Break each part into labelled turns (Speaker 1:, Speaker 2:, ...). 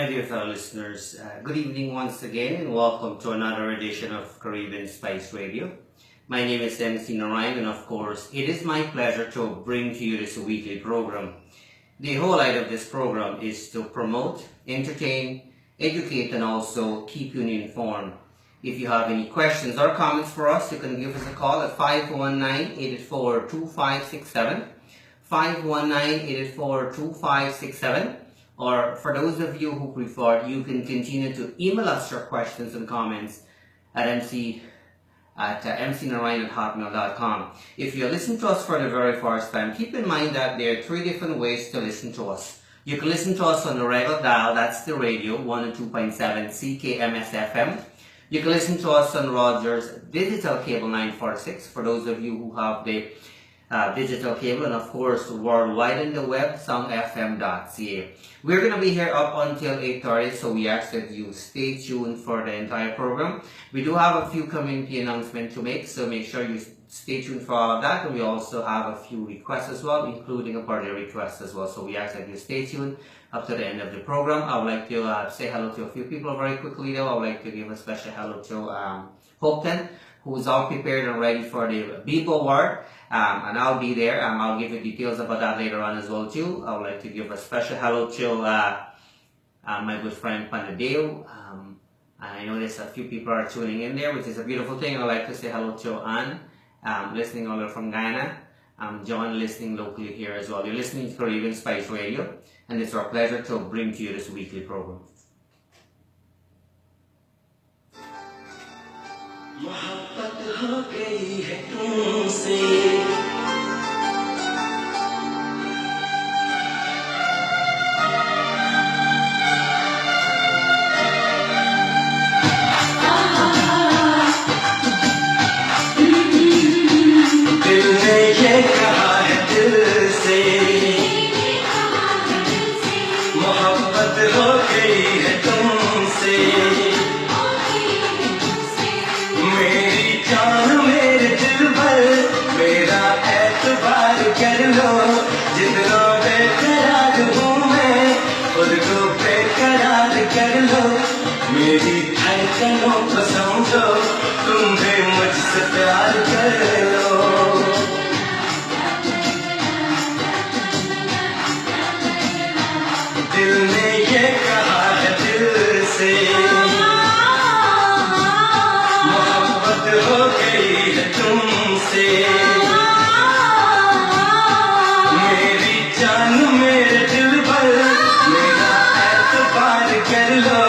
Speaker 1: my dear fellow listeners. Good evening once again and welcome to another edition of Caribbean Spice Radio. My name is MC Narine, and of course it is my pleasure to bring to you this weekly program. The whole idea of this program is to promote, entertain, educate, and also keep you informed. If you have any questions or comments for us, you can give us a call at 519-884-2567, 519-884-2567. Or for those of you who prefer, you can continue to email us your questions and comments at mcnarine@hotmail.com. If you listen to us for the very first time, keep in mind that there are three different ways to listen to us. You can listen to us on the regular dial, that's the radio, 102.7 CKMS FM. You can listen to us on Rogers Digital Cable 946 for those of you who have the digital cable, and of course worldwide on the web, soundfm.ca. We're going to be here up until 8:30, so we ask that you stay tuned for the entire program. We do have a few community announcements to make, so make sure you stay tuned for all of that. And we also have a few requests as well, including a birthday request as well, so we ask that you stay tuned up to the end of the program. I would like to say hello to a few people very quickly though. I would like to give a special hello to Hopeton, who's all prepared and ready for the Beep Award. And I'll be there. I'll give you details about that later on as well too. I would like to give a special hello to my good friend Panadeo. I know there's a few people are tuning in there, which is a beautiful thing. I'd like to say hello to Anne, listening all the way from Guyana. John, listening locally here as well. You're listening to Caribbean Spice Radio, and it's our pleasure to bring to you this weekly program.
Speaker 2: मोहब्बत हो गई है तुमसे दिल ने ये कहा है दिल से मोहब्बत हो गई है तुमसे मेरी जान मेरे दिल पर मेरा एतबार कर लो जितना बेकरार हूँ मैं खुद को बेकरार कर लो मेरी धड़कनों को समझो तुम भी मुझसे प्यार कर लो दिल ने ये कहा है दिल से हो गई है तुमसे मेरी जान मेरे दिल पर मेरा एतबार कर लो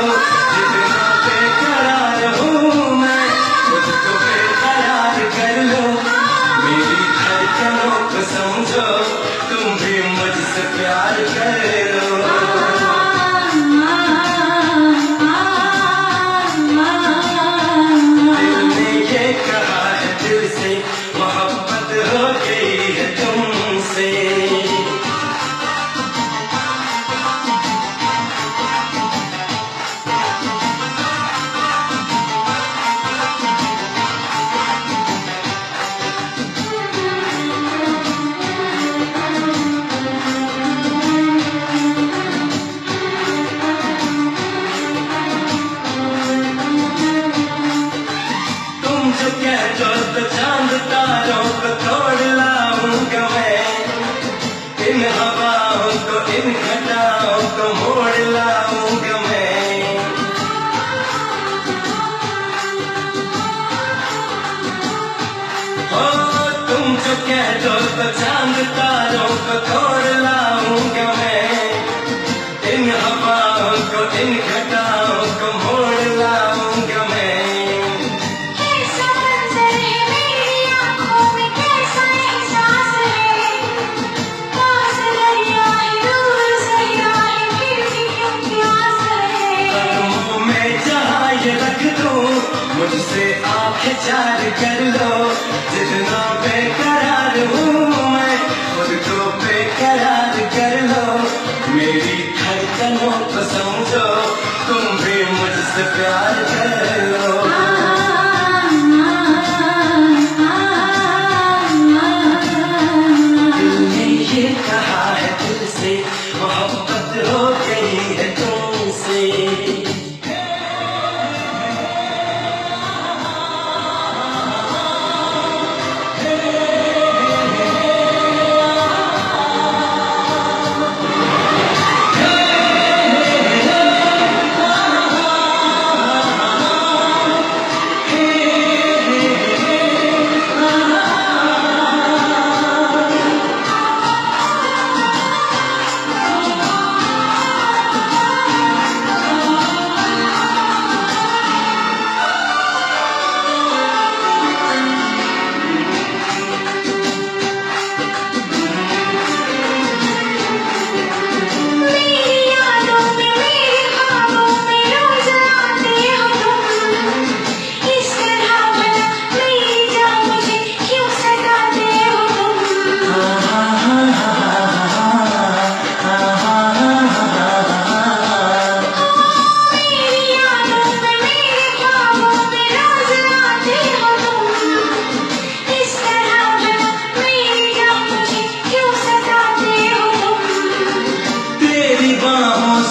Speaker 2: जितना बेकरार हूँ मैं खुद को बेकरार कर लो मेरी धड़कनों को समझो तुम भी मुझसे प्यार कर लो मोहब्बत हो गई है तुमसे तुम जो कह दो तो चांद तारों को तोड़ लाऊंगा मैं इन हवाओं को इन घटाओं को मोड़ लाऊंगा मैं ओ तुम जो कह दो तो चांद तारों को तोड़ लाऊंगा मैं इन हवाओं को इन घटाओं को मोड़ लाऊंगा मैं मुझसे आंखें चार कर लो जितना बेकरार हूँ मैं खुद को बेकरार कर लो मेरी धड़कनों को समझो तुम भी मुझसे प्यार कर लो दिल ने ये कहा है दिल से मोहब्बत हो गई है तुमसे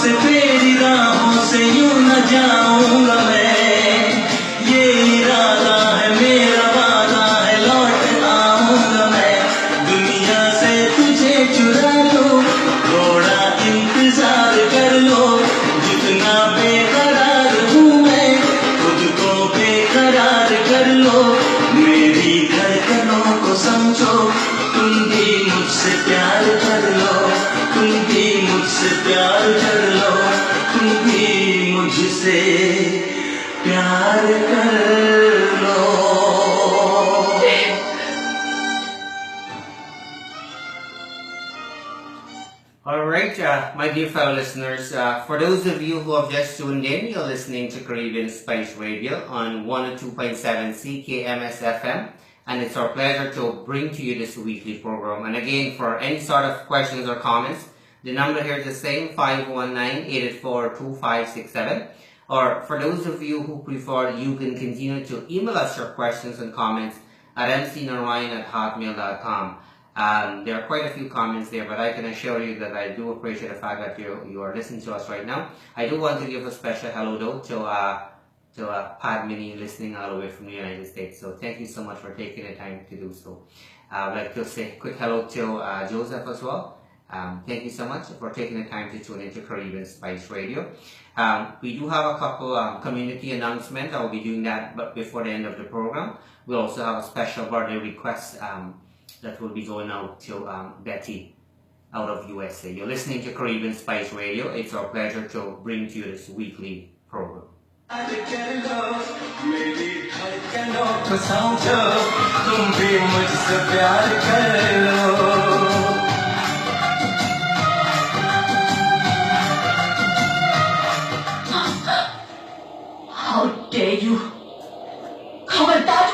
Speaker 2: से तेरी राहों से यूं न जाऊंगा मैं, ये इरादा है मेरा, वादा है लौट आऊंगा मैं। दुनिया से तुझे चुरा लो, थोड़ा इंतजार कर लो, जितना बेकरार हूँ मैं खुद को बेकरार कर लो। मेरी धड़कनों को समझो, तुम भी मुझसे प्यार कर लो, तुम भी मुझसे प्यार कर लो, तुम भी मुझसे प्यार कर लो।
Speaker 1: Alright, my dear fellow listeners, for those of you who have just tuned in, you're listening to Caribbean Spice Radio on 102.7 CKMS FM, and it's our pleasure to bring to you this weekly program. And again, for any sort of questions or comments, the number here is the same, 519-884-2567. Or for those of you who prefer, you can continue to email us your questions and comments at mcnarine@hotmail.com. There are quite a few comments there, but I can assure you that I do appreciate the fact that you are listening to us right now. I do want to give a special hello though to Padmini listening all the way from the United States. So thank you so much for taking the time to do so. I'd like to say a quick hello to Joseph as well. Thank you so much for taking the time to tune into Caribbean Spice Radio. We do have a couple community announcements. I will be doing that but before the end of the program. We'll also have a special birthday request that will be going out to Betty out of USA. You're listening to Caribbean Spice Radio. It's our pleasure to bring to you this weekly program.
Speaker 2: मेरी धड़कनों को समझो, तुम भी मुझसे प्यार कर लो।
Speaker 3: How dare you? खबरदार!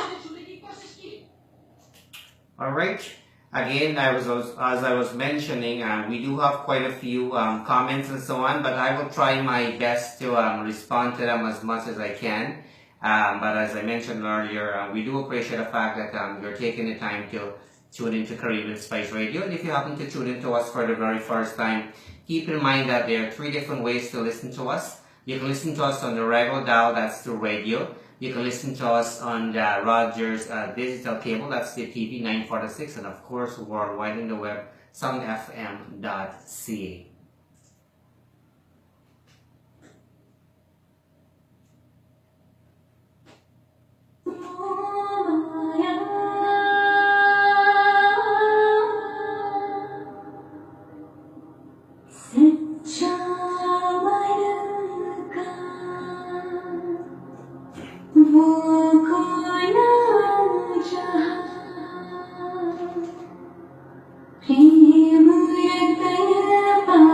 Speaker 1: Alright, again, as I was mentioning, we do have quite a few comments and so on, but I will try my best to respond to them as much as I can. But as I mentioned earlier, we do appreciate the fact that you're taking the time to tune into Caribbean Spice Radio. And if you happen to tune into us for the very first time, keep in mind that there are 3 different ways to listen to us. You can listen to us on the regular dial, that's the radio. You can listen to us on the Rogers digital cable, that's the TV 946, and of course worldwide on the web, soundfm.ca.
Speaker 3: Prem Ratan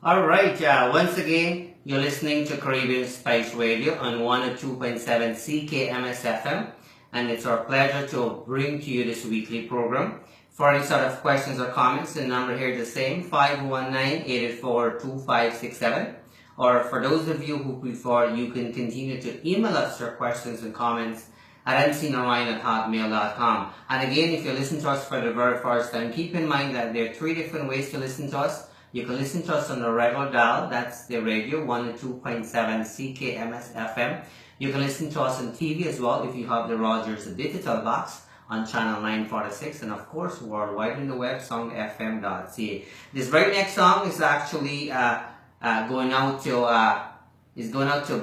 Speaker 1: Alright, once again, you're listening to Caribbean Spice Radio on 102.7 CKMS FM, and it's our pleasure to bring to you this weekly program. For any sort of questions or comments, the number here is the same, 519-884-2567. Or for those of you who prefer, you can continue to email us your questions and comments at ncnarine@hotmail.com. And again, if you listen to us for the very first time, keep in mind that there are 3 different ways to listen to us. You can listen to us on the regular dial, that's the radio, 102.7 CKMS FM. You can listen to us on TV as well if you have the Rogers digital box on channel 946, and of course worldwide on the web, songfm.ca. This very next song is actually going out to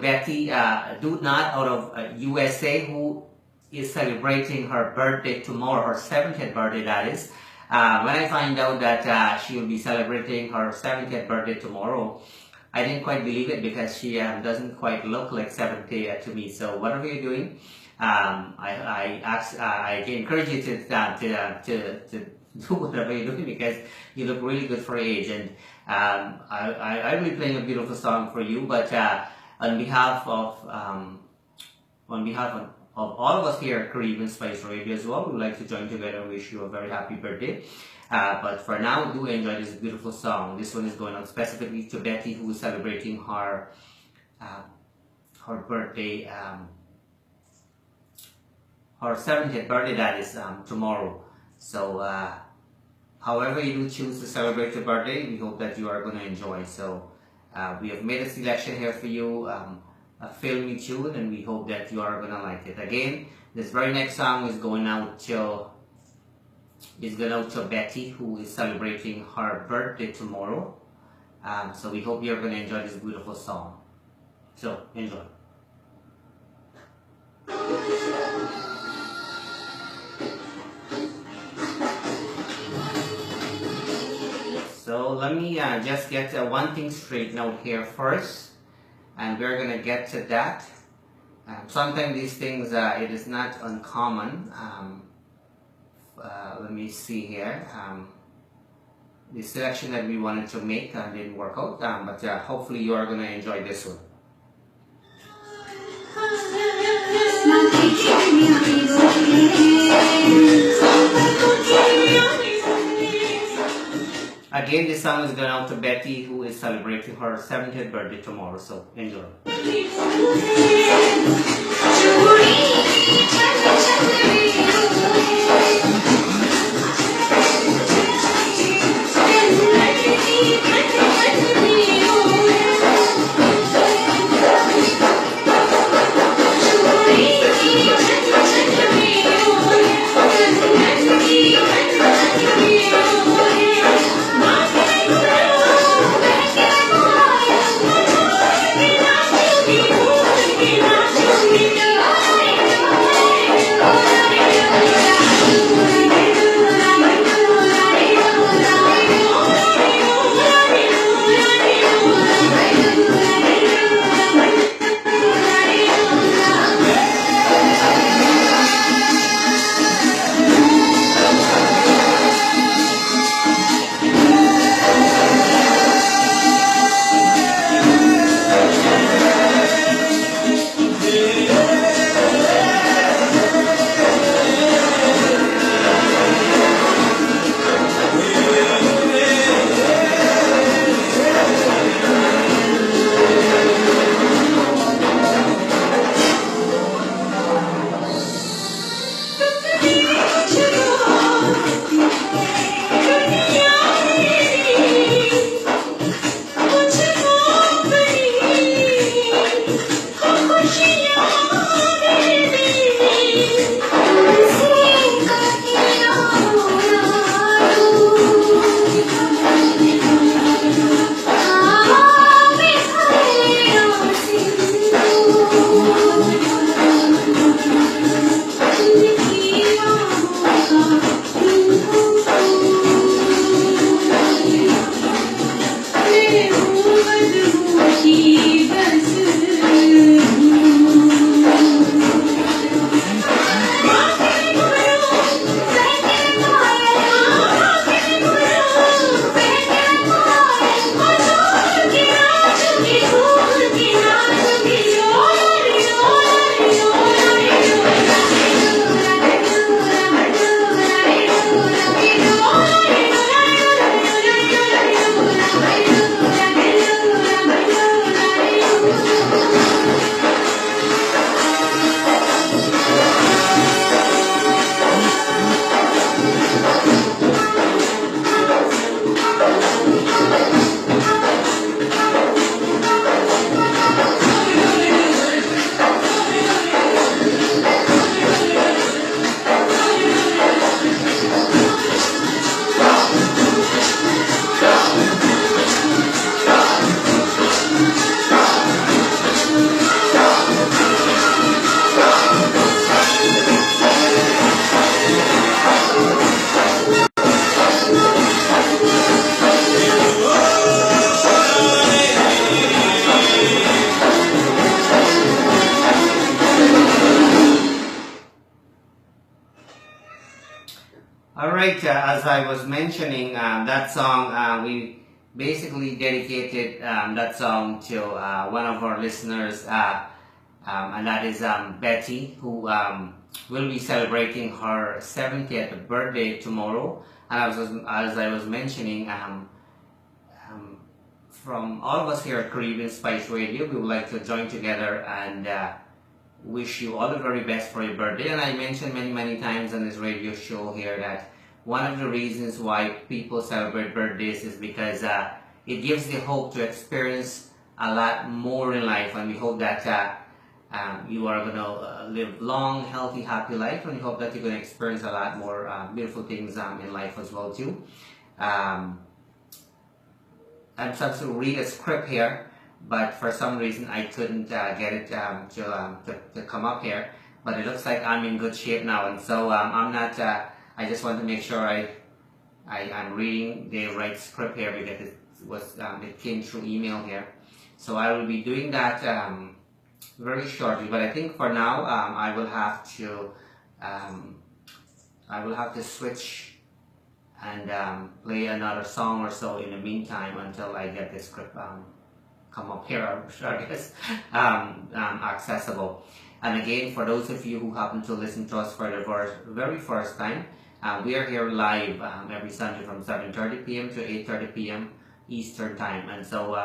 Speaker 1: Betty Dutnat out of USA, who is celebrating her birthday tomorrow, her 70th birthday that is. When I find out that she will be celebrating her 70th birthday tomorrow, I didn't quite believe it because she doesn't quite look like 70 to me. So whatever you're doing, I encourage you to do whatever you're doing because you look really good for your age. And I will be playing a beautiful song for you. But on behalf of all of us here at Caribbean Spice Radio as well, we would like to join together and wish you a very happy birthday. But for now, do enjoy this beautiful song. This one is going on specifically to Betty, who is celebrating her birthday, her 70th birthday that is tomorrow. So however you do choose to celebrate your birthday, we hope that you are going to enjoy. So we have made a selection here for you, a filmy tune, and we hope that you are going to like it. Again, this very next song is going out to Betty, who is celebrating her birthday tomorrow. So we hope you're going to enjoy this beautiful song. So enjoy. So let me just get one thing straightened out here first, and we're gonna get to that. Sometimes these things, it is not uncommon. Let me see here. The selection that we wanted to make didn't work out, but hopefully you are gonna enjoy this one. Again, this song is going out to Betty, who is celebrating her 70th birthday tomorrow, so enjoy. great. As I was mentioning, that song, we basically dedicated that song to one of our listeners, and that is Betty, who will be celebrating her 70th birthday tomorrow. And as I was mentioning, from all of us here at Caribbean Spice Radio, we would like to join together and wish you all the very best for your birthday. And I mentioned many times on this radio show here that one of the reasons why people celebrate birthdays is because it gives the hope to experience a lot more in life, and we hope that you are going to live long, healthy, happy life, and we hope that you're going to experience a lot more beautiful things in life as well too. I'm supposed to read a script here, but for some reason I couldn't get it to come up here. But it looks like I'm in good shape now, and so I'm not. I just want to make sure I'm reading the right script here because it came through email here. So I will be doing that very shortly. But I think for now I will have to switch and play another song or so in the meantime until I get the script come up here, I'm sure, I guess, accessible. And again, for those of you who happen to listen to us for the very first time, we are here live every Sunday from 7:30 p.m. to 8:30 p.m. Eastern Time. And so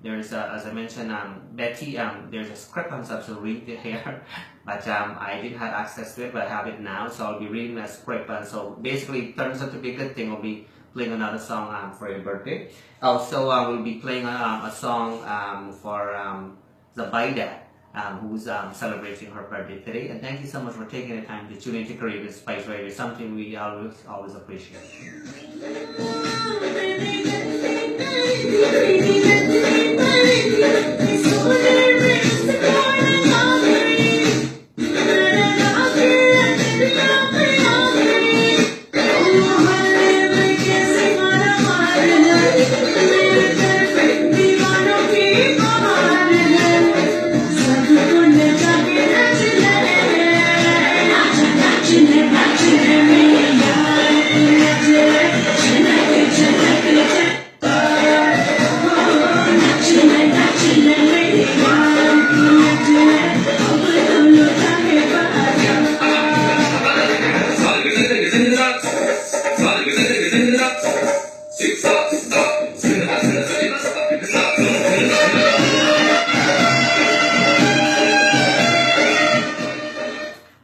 Speaker 1: there's, as I mentioned, Betty, there's a script I'm supposed to read here, but I didn't have access to it, but I have it now, so I'll be reading the script. And so basically, it turns out to be a good thing. I'll be playing another song for your birthday. Also, we'll be playing a song for Zabaida, who's celebrating her birthday today. And thank you so much for taking the time to tune into Caribbean Spice Radio, something we always appreciate.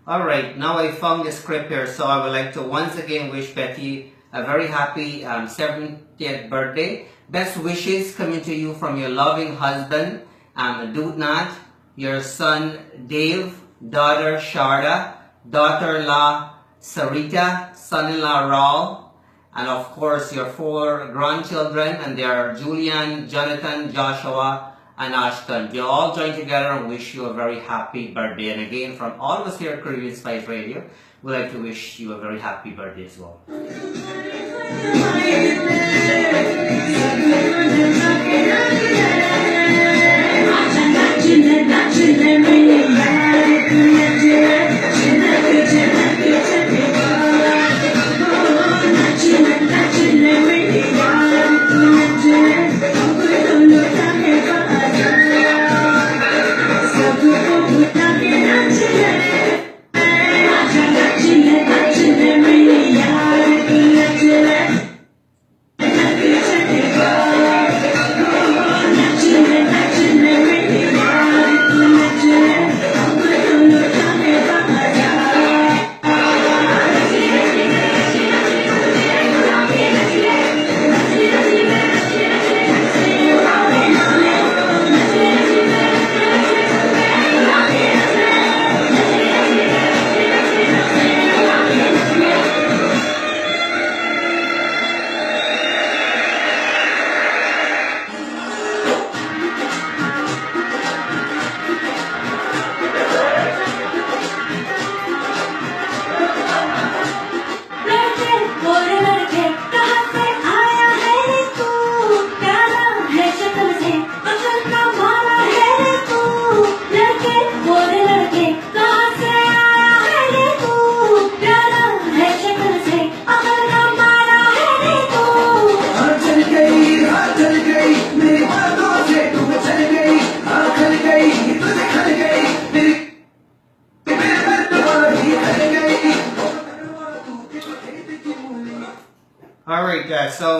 Speaker 1: Alright, now I found the script here, so I would like to once again wish Betty a very happy 70th birthday. Best wishes coming to you from your loving husband, Dudnat, your son Dave, daughter Sharda, daughter-in-law Sarita, son-in-law Raul, and of course your 4 grandchildren, and they are Julian, Jonathan, Joshua, and Ashton. You all join together and wish you a very happy birthday. And again, from all of us here at Caribbean Spice Radio, we'd like to wish you a very happy birthday as well.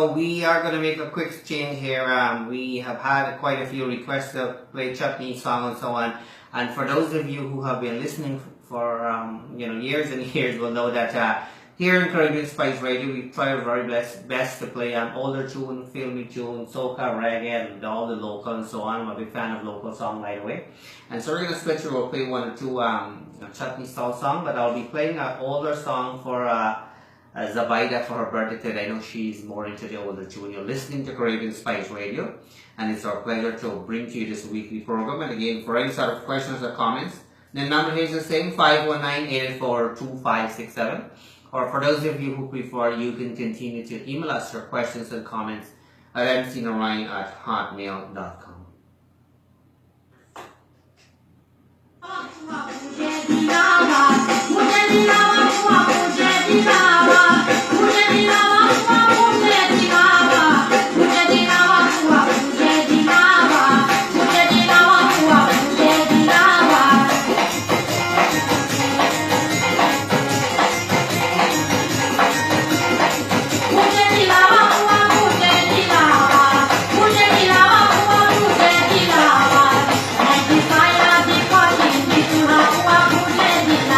Speaker 1: so we are going to make a quick change here. We have had quite a few requests to play chutney song and so on. And for those of you who have been listening for years and years will know that here in Caribbean Spice Radio, we try our very best to play older tune, filmy tune, soca, reggae, and all the local and so on. I'm a big fan of local song, by the way. And so we're going to switch through. We'll play one or two chutney style song, but I'll be playing an older song for Zabaida for her birthday today. I know she's more into the older tune. You're listening to Caribbean Spice Radio, and it's our pleasure to bring to you this weekly program. And again, for any sort of questions or comments, the number here is the same, 519-884-2567. Or for those of you who prefer, you can continue to email us your questions and comments at mcnarine@hotmail.com.
Speaker 4: Thank you.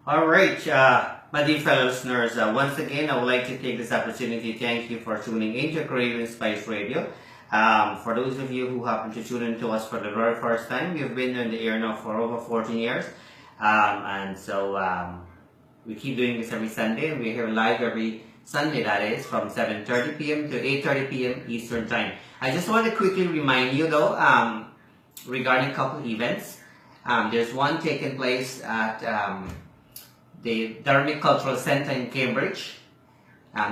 Speaker 1: All right, my dear fellow listeners, once again, I would like to take this opportunity to thank you for tuning into Caribbean Spice Radio. For those of you who happen to tune in to us for the very first time, we've been on the air now for over 14 years. And so we keep doing this every Sunday, and we're here live every Sunday, that is, from 7:30 p.m. to 8:30 p.m. Eastern Time. I just want to quickly remind you, though, regarding a couple events. There's one taking place at the Dartmouth Cultural Center in Cambridge.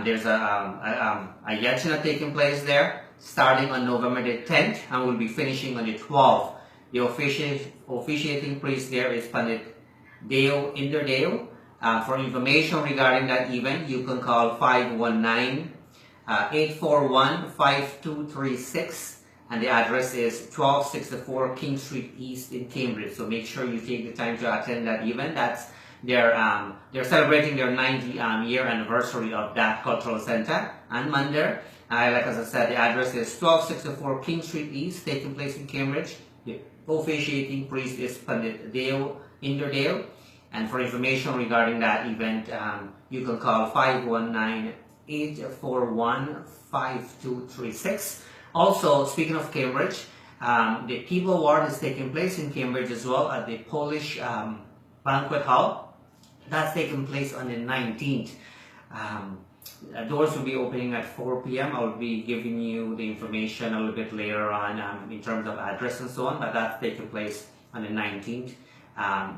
Speaker 1: There's a yachina taking place there, starting on November the 10th, and will be finishing on the 12th. The officiating priest there is Pandit Deo Inderdeo. For information regarding that event, you can call 519-841-5236, and the address is 1264 King Street East in Cambridge. So make sure you take the time to attend that event. That's they're celebrating their 90th year anniversary of that cultural center and Mandir. Like as I said, the address is 1264 King Street East, taking place in Cambridge. The officiating priest is Pandit Deo Inderdeo. And for information regarding that event, you can call 519-841-5236. Also, speaking of Cambridge, the People Award is taking place in Cambridge as well at the Polish Banquet Hall. That's taking place on the 19th. Doors will be opening at 4 p.m. I will be giving you the information a little bit later on in terms of address and so on, but that's taking place on the 19th.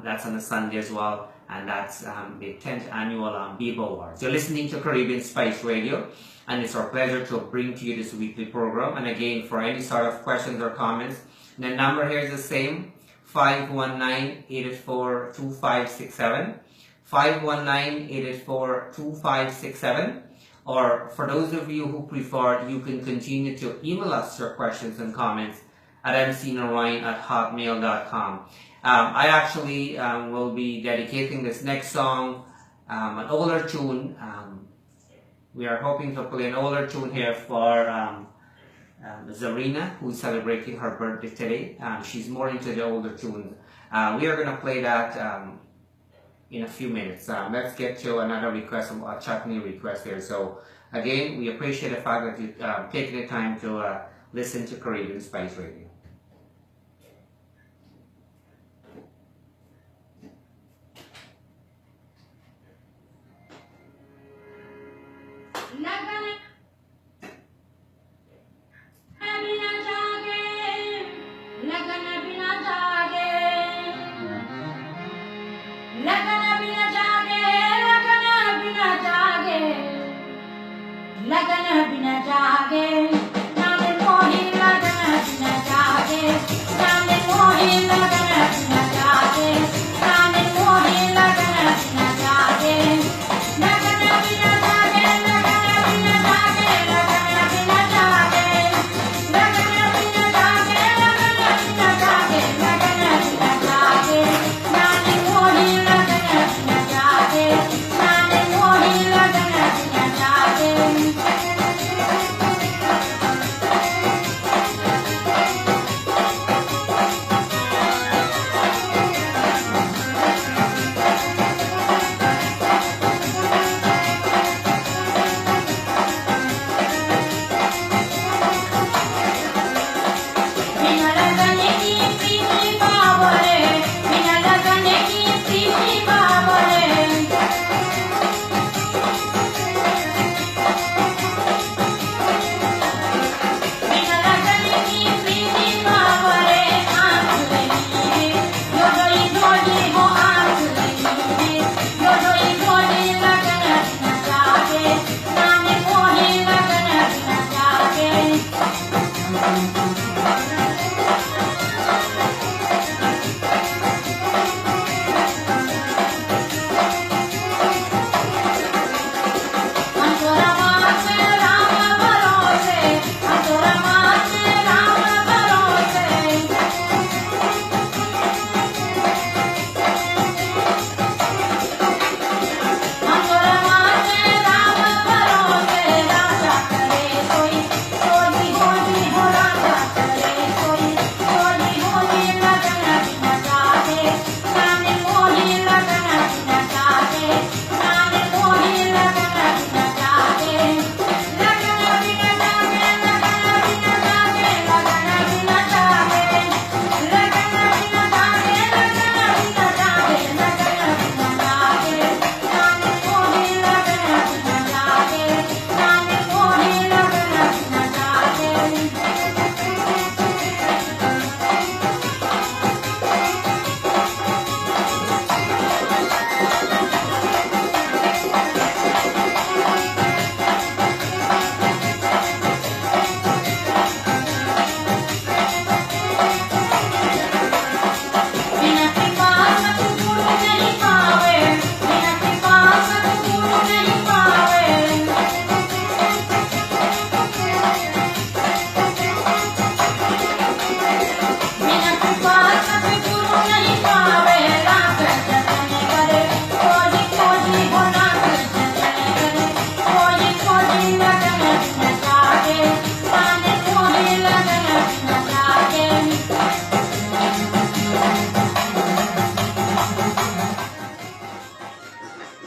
Speaker 1: That's on a Sunday as well, and that's the 10th annual Bibo Awards. You're listening to Caribbean Spice Radio, and it's our pleasure to bring to you this weekly program. And again, for any sort of questions or comments, the number here is the same, 519-884-2567, 519-884-2567. Or for those of you who prefer, you can continue to email us your questions and comments at mcnarine@hotmail.com. I actually will be dedicating this next song, an older tune. We are hoping to play an older tune here for Zarina, who's celebrating her birthday today. She's more into the older tunes. We are going to play that in a few minutes. Let's get to another request, a chutney request here. So again, we appreciate the fact that you've taken the time to listen to Caribbean Spice Radio.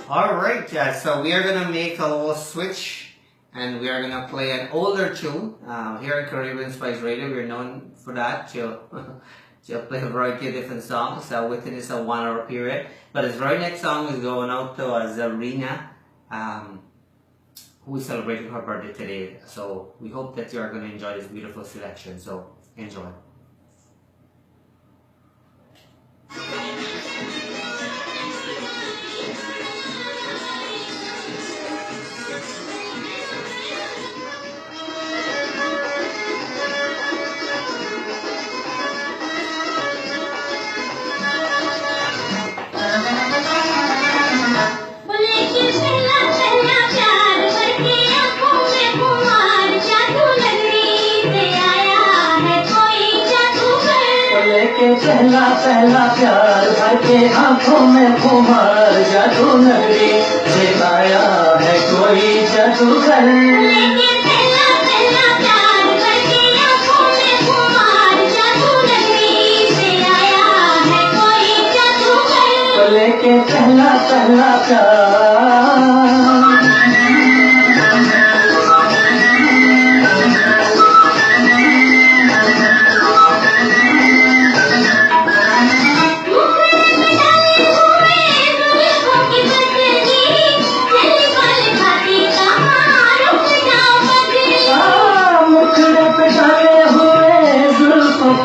Speaker 1: Alright, so we are going to make a little switch and we are going to play an older tune. Here in Caribbean Spice Radio, we're known for that. She'll play a variety of different songs within this 1 hour period. But this very next song is going out to Zarina, who is celebrating her birthday today. So we hope that you are going to enjoy this beautiful selection. So enjoy.
Speaker 2: पहला पहला प्यार भर के आंखों में खुमार जादू नगरी से आया है कोई जादूगर
Speaker 4: पहला पहला प्यार भर के आंखों में खुमार जादू नगरी से आया है कोई जादूगर
Speaker 2: लेके पहला पहला प्यार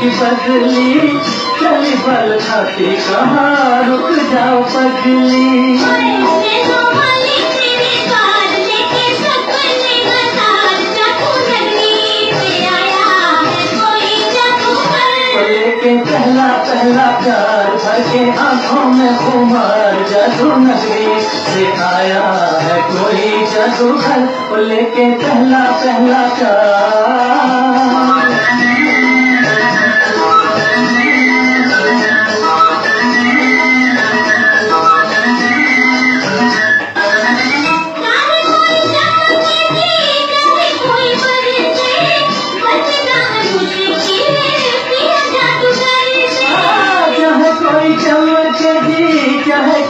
Speaker 2: की बदली चली बल खाती कहाँ रुक जाओ पगली लेके पहला पहला प्यार भर के आंखों में खुमार जादू नगरी से आया है कोई जादूगर लेके पहला पहला प्यार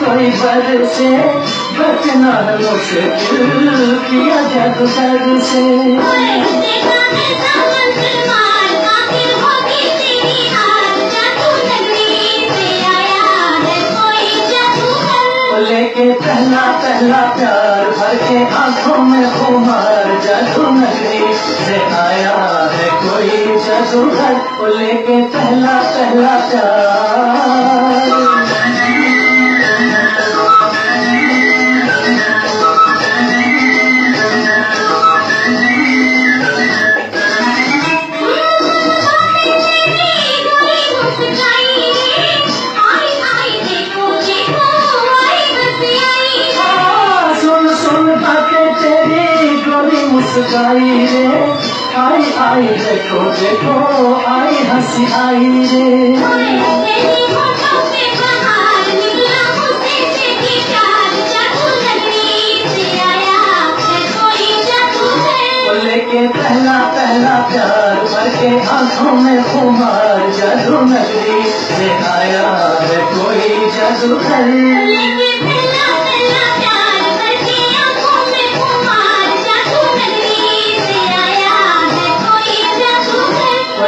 Speaker 2: कोई बर से बचना है मुश्किल किया जादूगर से लेके पहला पहला प्यार भर के आंखों में खुमार जादू नगरी से आया है कोई जादूगर लेके पहला पहला प्यार मुस्काई रे आई आई देखो देखो आई हंसी आई रे लेके पहला पहला प्यार भर के आंखों में खुमार जादू नगरी से आया है कोई जादूगर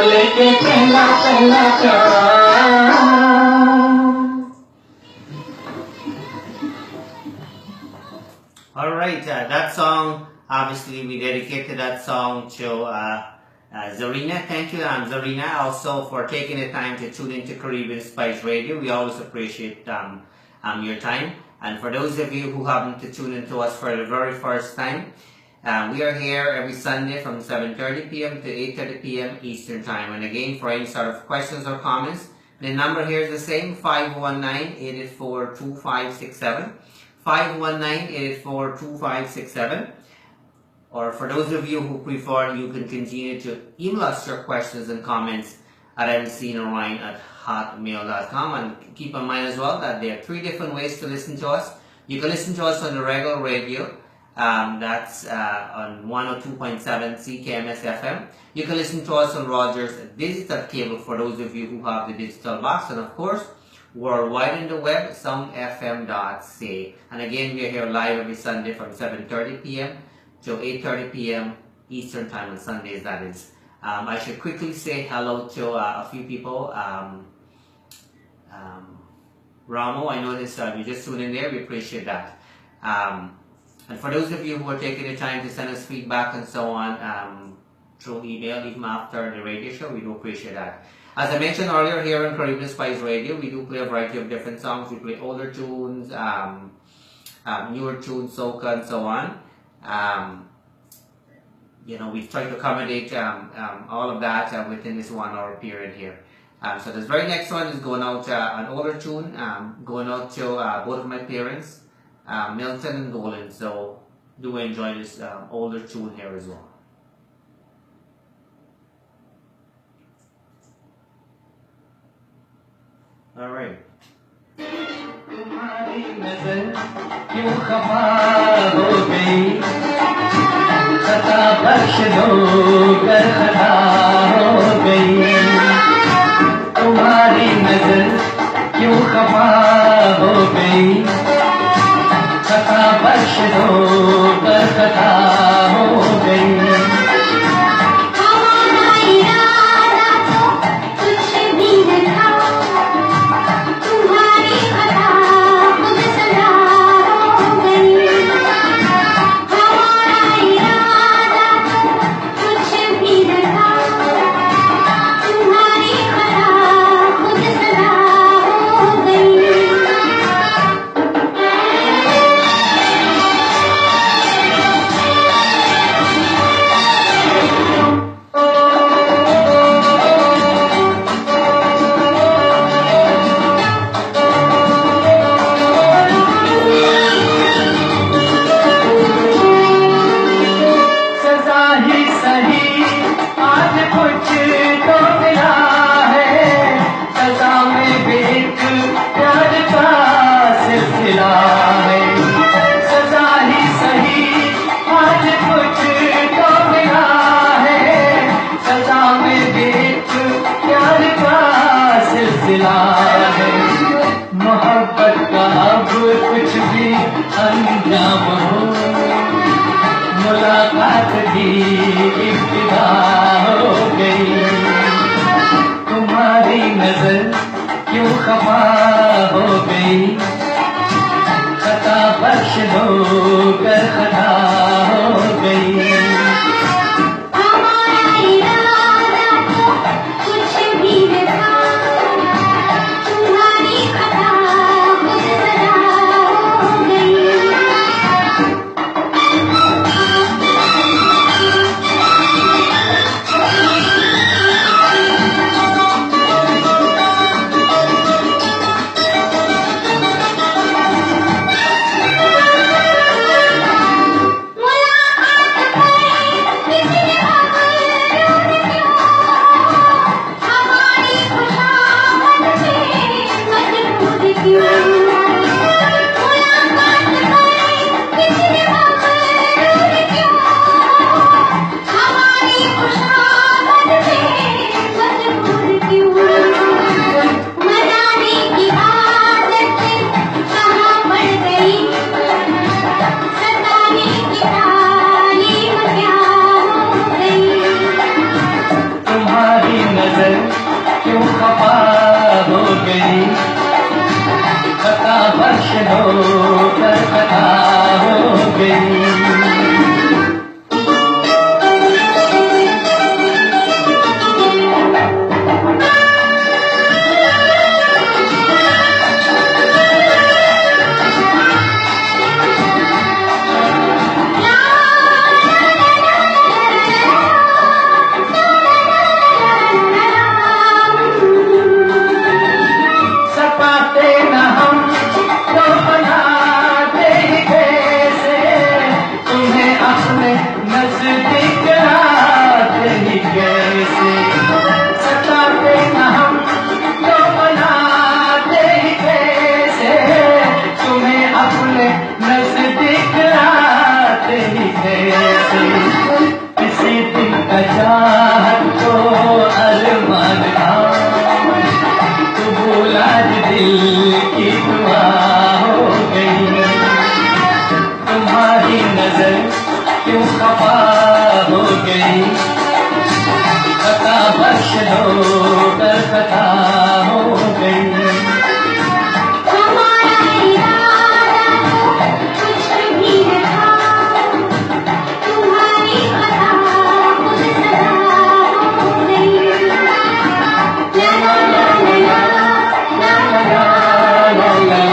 Speaker 2: लेके पहला पहला प्यार
Speaker 1: Alright, that song, obviously we dedicated that song to Zarina. Thank you, Zarina, also for taking the time to tune into Caribbean Spice Radio. We always appreciate your time. And for those of you who happen to tune into us for the very first time, we are here every Sunday from 7:30 p.m. to 8:30 p.m. Eastern Time. And again, for any sort of questions or comments, the number here is the same, 519-884-2567. 519-884-2567. Or for those of you who prefer, you can continue to email us your questions and comments at mcnorine@hotmail.com. And keep in mind as well that there are 3 different ways to listen to us. You can listen to us on the regular radio. That's on 102.7 CKMS FM. You can listen to us on Rogers digital cable for those of you who have the digital box. And of course, worldwide in the web, soundfm.ca. And again, we are here live every Sunday from 7:30 p.m. to 8:30 p.m. Eastern Time on Sundays, that is. I should quickly say hello to a few people. Ramo, I noticed you just tuned in there. We appreciate that. And for those of you who are taking the time to send us feedback and so on through email, even after the radio show, we do appreciate that. As I mentioned earlier, here on Caribbean Spice Radio, we do play a variety of different songs. We play older tunes, newer tunes, soca, and so on. We try to accommodate all of that within this 1 hour period here. So this very next one is going out an older tune, going out to both of my parents, Milton and Golan. So do enjoy this older tune here as well. All right.
Speaker 2: तुम्हारी नजर क्यों खफा हो गई खता बख्श दो कर खता हो गई तुम्हारी नजर क्यों खफा हो गई खता बख्श दो कर खता हो गई मोहब्बत का अब कुछ भी अंजाम हो मुलाकात की इब्तिदा हो गई तुम्हारी नजर क्यों खफा हो गई खता बख्श दो कर खता हो गई खफा हो गई कथा बख्श लो कर कथा हो गई
Speaker 4: हमारा इरादा कुछ भी न था तुम्हारी खता खुद सदा हो गई ला ला ला ला ला ला ला ला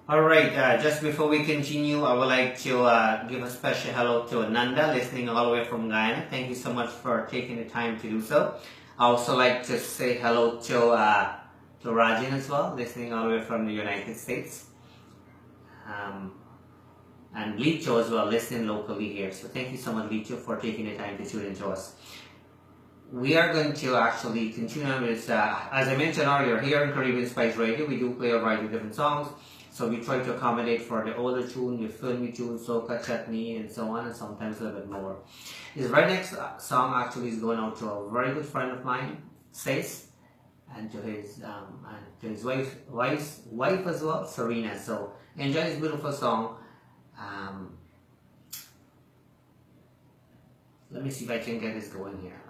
Speaker 1: Alright, just before we continue, I would like to give a special hello to Nanda, listening all the way from Guyana. Thank you so much for taking the time to do so. I also like to say hello to Rajin as well, listening all the way from the United States. And Licho as well, listening locally here. So thank you so much, Licho, for taking the time to tune into us. We are going to actually continue with, as I mentioned earlier, here in Caribbean Spice Radio, we do play a variety of different songs. So we try to accommodate for the older tune, the filmy tune, soca, chutney, and so on, and sometimes a little bit more. This very next song actually is going out to a very good friend of mine, Sace, and to his wife as well, Serena. So enjoy this beautiful song. Let me see if I can get this going here.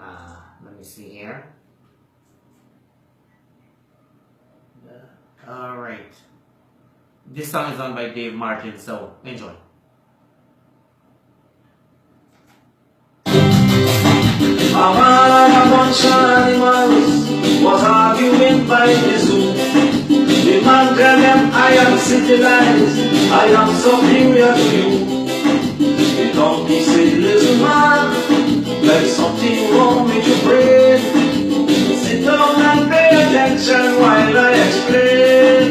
Speaker 1: Let me see here. Alright. This song is done by Dave Martin, so enjoy.
Speaker 2: A bunch of animals was arguing by the zoo. The man tell them, I am civilized, I am superior to you. The donkey said, listen man, there's something wrong with your brain. Sit down and pay attention while I explain.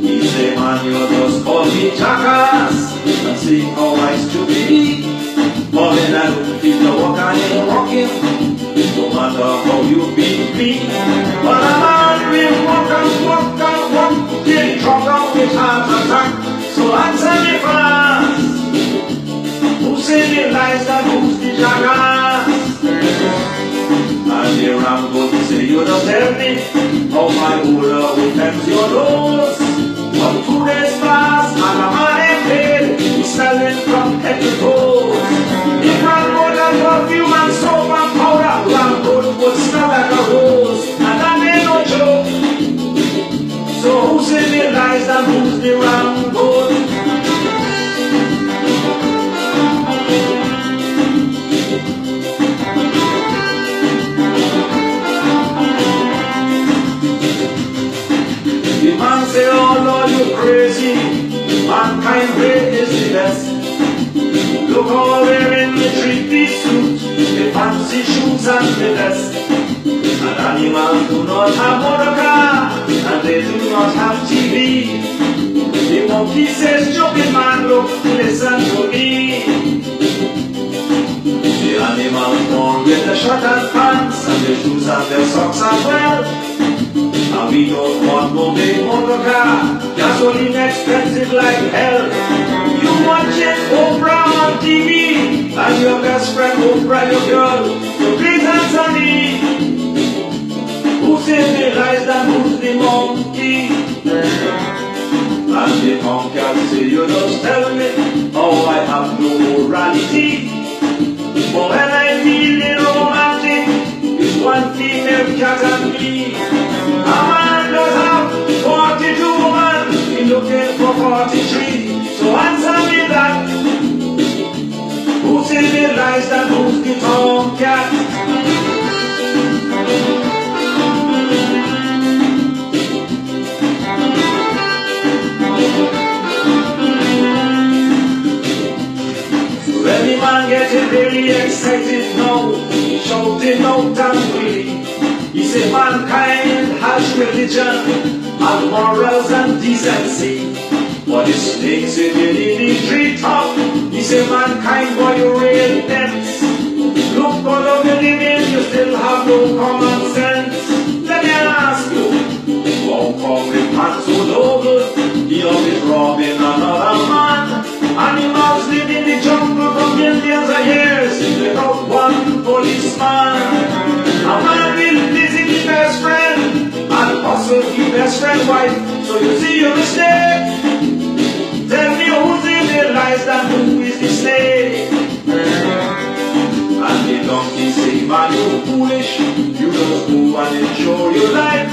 Speaker 2: He say, man, you just call me jackass and say how I to be. But when I don't feel the walk, I ain't walking. No matter how you beat me. But a man will walk till drop out with heart attack. So answer me fast. Who say the lies and who's the jackass? And the Rambo say you don't tell me how my older will tempt your nose. But 2 days pass and a man ain't paid. He's selling from head to toes. If Rambo that perfume and soap and powder, Rambo would smell like a rose. And that ain't no joke. So who say the lies and who's the Rambo? The man say, oh Lord, you crazy, mankind great is the best. Look how wearing the three-piece suit, the fancy shoes and the vest. And animals do not have motor car, and they do not have TV. The monkey says, joking man, look, listen to me. The animals born with the shirt and pants, and the shoes and the socks as well. And we don't want no big motor car, gasoline expensive like hell. You watching Oprah on TV, and your best friend Oprah your girl. So please answer me, who says the lies and who's the monkey? And the monkey can say, you just tell me, oh I have no morality. But when I feel romantic, it's one female cat and me. A man does have 42 women, he's looking for 43. So answer me that, who says the lies and who's the tomcat? Any man getting really excited now, shouting out angrily. He say mankind has religion and morals and decency, but the snakes in the tree top. He say mankind, boy, you real dense. Look all of you living, you still have no common sense. Let me ask you, how come the man so noble? He always robbing another man. Animals live in the jungle for millions of years without one policeman. A man will visit his best friend and friend wife. So you see your mistake. Tell me who's in their lives and who is the slave. And the donkey say, man, you foolish. You just move and enjoy your life.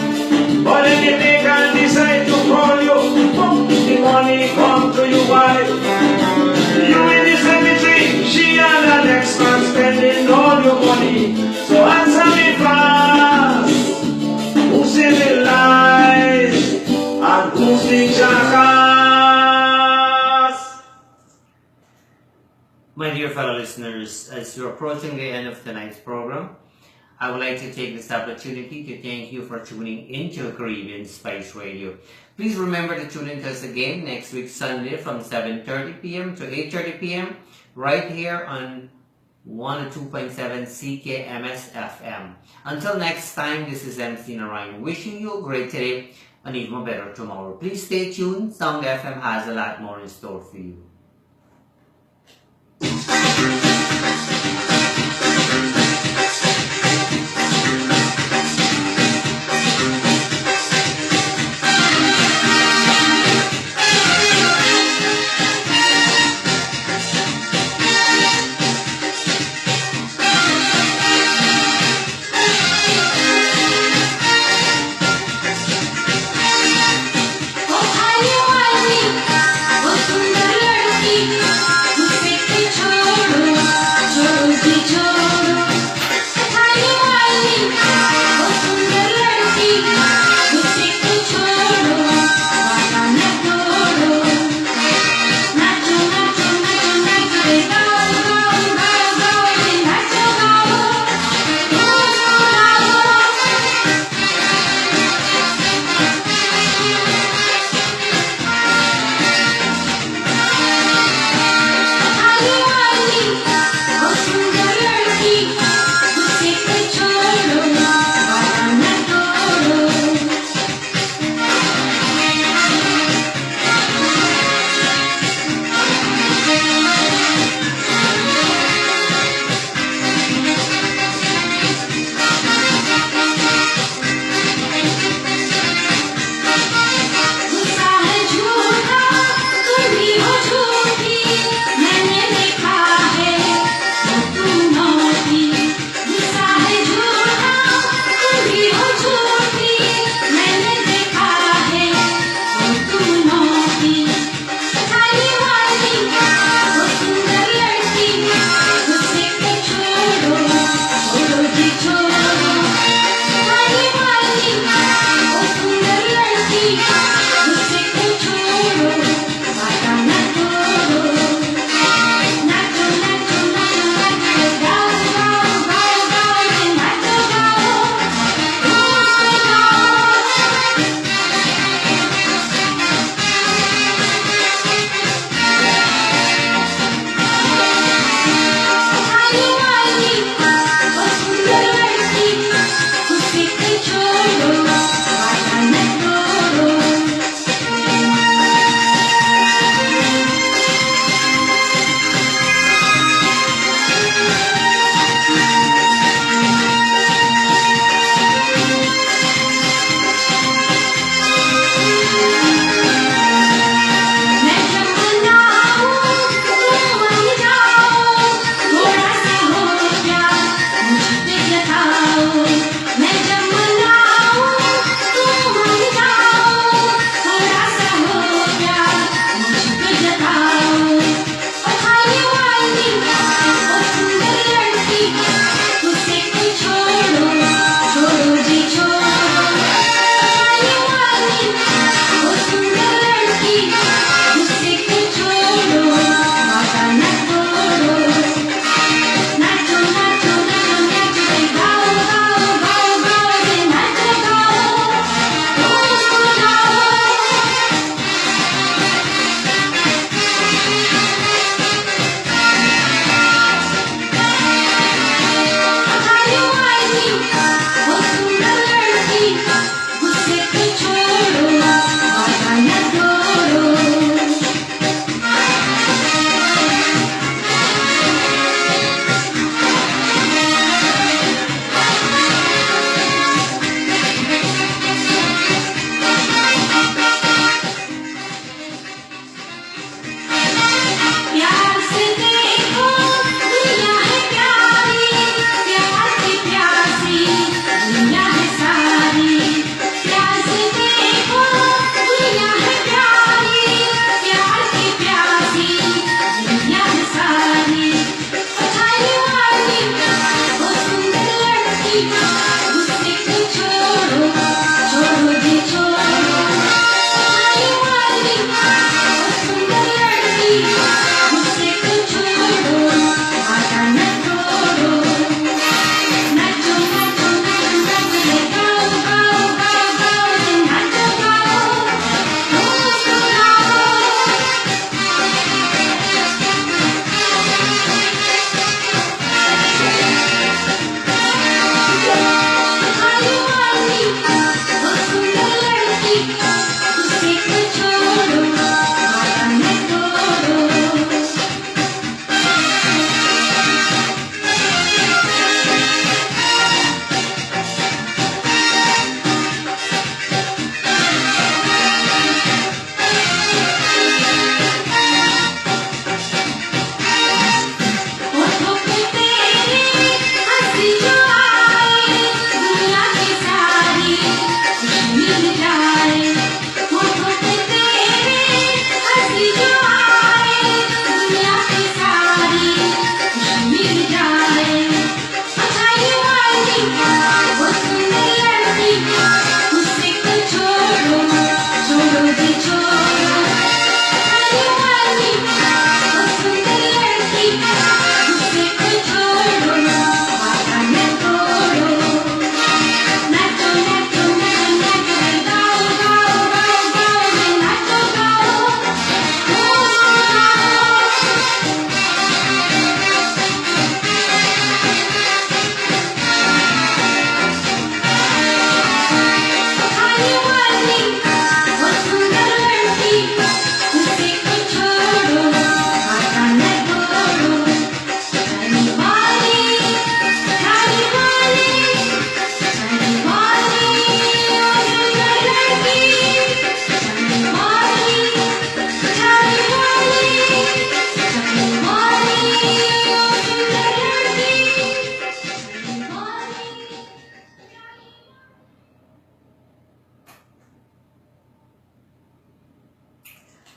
Speaker 2: But if you think and decide to call you, the money come to your wife. You in the cemetery, she and the next man spending all your money. So answer me fast. Who's in the lies and who's the jackass?
Speaker 1: My dear fellow listeners, as we're approaching the end of tonight's program, I would like to take this opportunity to thank you for tuning into Caribbean Spice Radio. Please remember to tune in to us again next week Sunday from 7:30 p.m. to 8:30 p.m. right here on 102.7 CKMS FM. Until next time, this is MC Narine wishing you a great day and even a better tomorrow. Please stay tuned. Sound FM has a lot more in store for you.
Speaker 4: ओ आने वाली वो सुंदर लड़की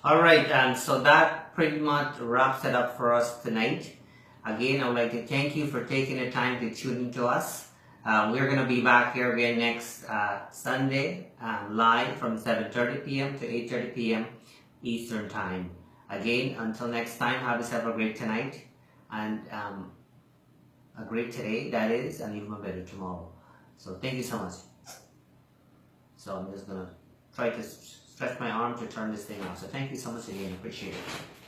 Speaker 1: Alright, so that pretty much wraps it up for us tonight. Again, I would like to thank you for taking the time to tune into us. We're going to be back here again next Sunday, live from 7:30 p.m. to 8:30 p.m. Eastern Time. Again, until next time, have yourself a great tonight and a great today, that is, and even a better tomorrow. So thank you so much. So I'm just going to try to stretch my arm to turn this thing off. So thank you so much again. Appreciate it.